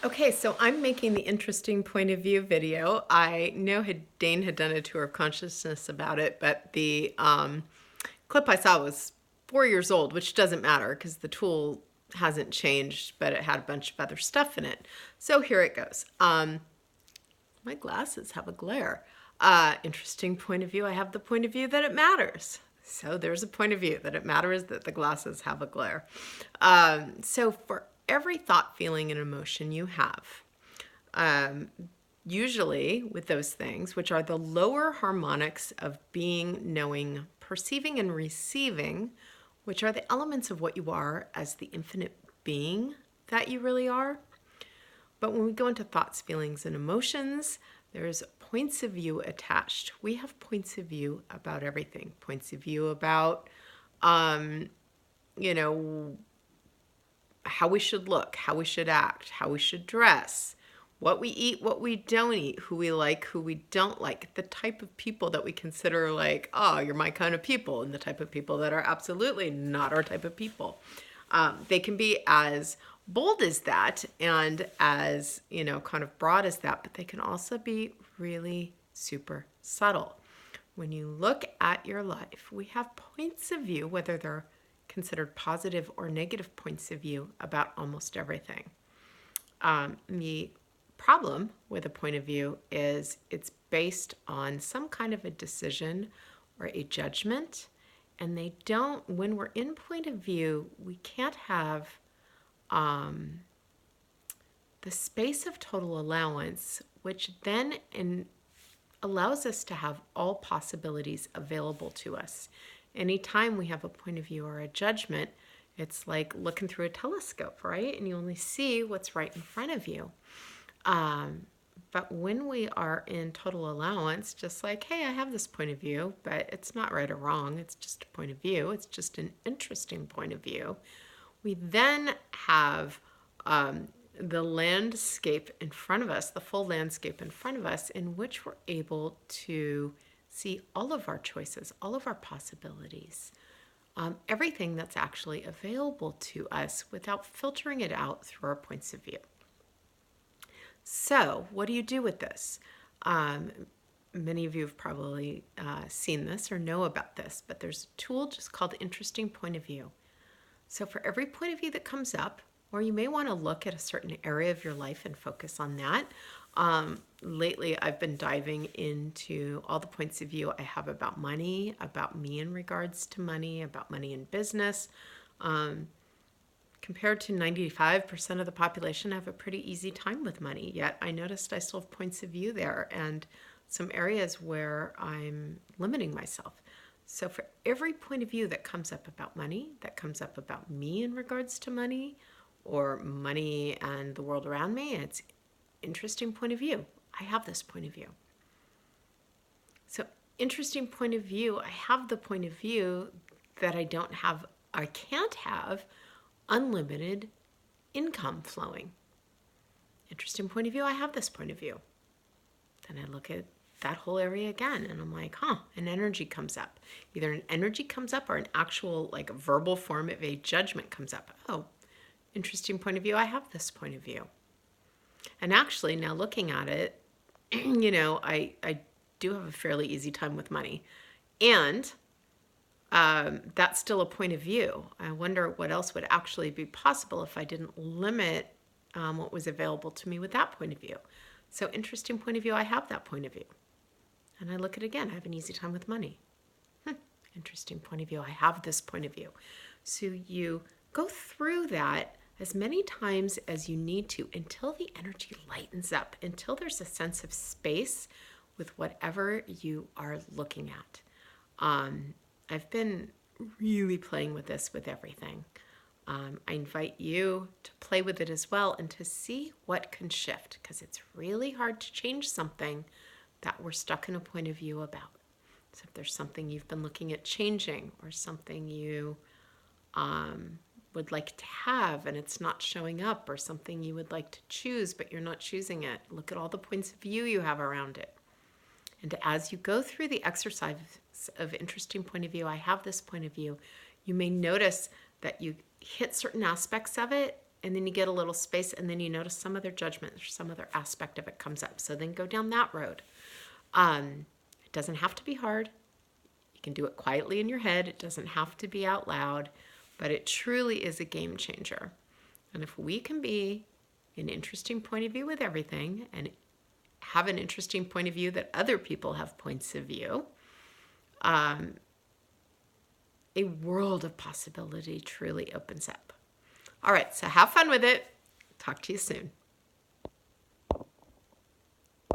Okay, so I'm making the interesting point of view video. I know Dane had done a tour of consciousness about it, but the clip I saw was 4 years old, which doesn't matter because the tool hasn't changed, but it had a bunch of other stuff in it. So here it goes. My glasses have a glare. Interesting point of view. I have the point of view that it matters. So there's a point of view that it matters that the glasses have a glare. So for every thought, feeling, and emotion you have, usually with those things, which are the lower harmonics of being, knowing, perceiving, and receiving, which are the elements of what you are as the infinite being that you really are. But when we go into thoughts, feelings, and emotions, there's points of view attached. We have points of view about everything. Points of view about, you know, how we should look, how we should act, how we should dress, what we eat, what we don't eat, who we like, who we don't like, the type of people that we consider like, oh, you're my kind of people, and the type of people that are absolutely not our type of people. They can be as bold as that and as, kind of broad as that, but they can also be really super subtle. When you look at your life, we have points of view, whether they're considered positive or negative points of view about almost everything. The problem with a point of view is it's based on some kind of a decision or a judgment, and they don't, when we're in point of view, we can't have the space of total allowance, which then allows us to have all possibilities available to us. Anytime we have a point of view or a judgment, it's like looking through a telescope, right? And you only see what's right in front of you. But when we are in total allowance, just like, hey, I have this point of view, but it's not right or wrong. It's just a point of view. It's just an interesting point of view. We then have the landscape in front of us, the full landscape in front of us, in which we're able to see all of our choices, all of our possibilities, everything that's actually available to us without filtering it out through our points of view. So what do you do with this? Many of you have probably seen this or know about this, but there's a tool just called Interesting Point of View. So for every point of view that comes up, or you may want to look at a certain area of your life and focus on that. Lately, I've been diving into all the points of view I have about money, about me in regards to money, about money in business. Compared to 95% of the population, I have a pretty easy time with money. Yet I noticed I still have points of view there and some areas where I'm limiting myself. So for every point of view that comes up about money, that comes up about me in regards to money, or money and the world around me, it's interesting point of view. I have this point of view. So interesting point of view, I have the point of view that I can't have unlimited income flowing. Interesting point of view, I have this point of view. Then I look at that whole area again and I'm like, an energy comes up. Either an energy comes up or an actual like verbal form of a judgment comes up. Oh, interesting point of view, I have this point of view. And actually now looking at it, I do have a fairly easy time with money. And that's still a point of view. I wonder what else would actually be possible if I didn't limit what was available to me with that point of view. So interesting point of view, I have that point of view. And I look at it again, I have an easy time with money. Interesting point of view, I have this point of view. So you go through that as many times as you need to until the energy lightens up, until there's a sense of space with whatever you are looking at. I've been really playing with this with everything. I invite you to play with it as well and to see what can shift, because it's really hard to change something that we're stuck in a point of view about. So if there's something you've been looking at changing or something you would like to have and it's not showing up, or something you would like to choose but you're not choosing it, look at all the points of view you have around it. And as you go through the exercise of interesting point of view, I have this point of view, you may notice that you hit certain aspects of it and then you get a little space, and then you notice some other judgment or some other aspect of it comes up. So then go down that road. It doesn't have to be hard. You can do it quietly in your head. It doesn't have to be out loud, but it truly is a game changer. And if we can be an interesting point of view with everything and have an interesting point of view that other people have points of view, a world of possibility truly opens up. All right, so have fun with it. Talk to you soon.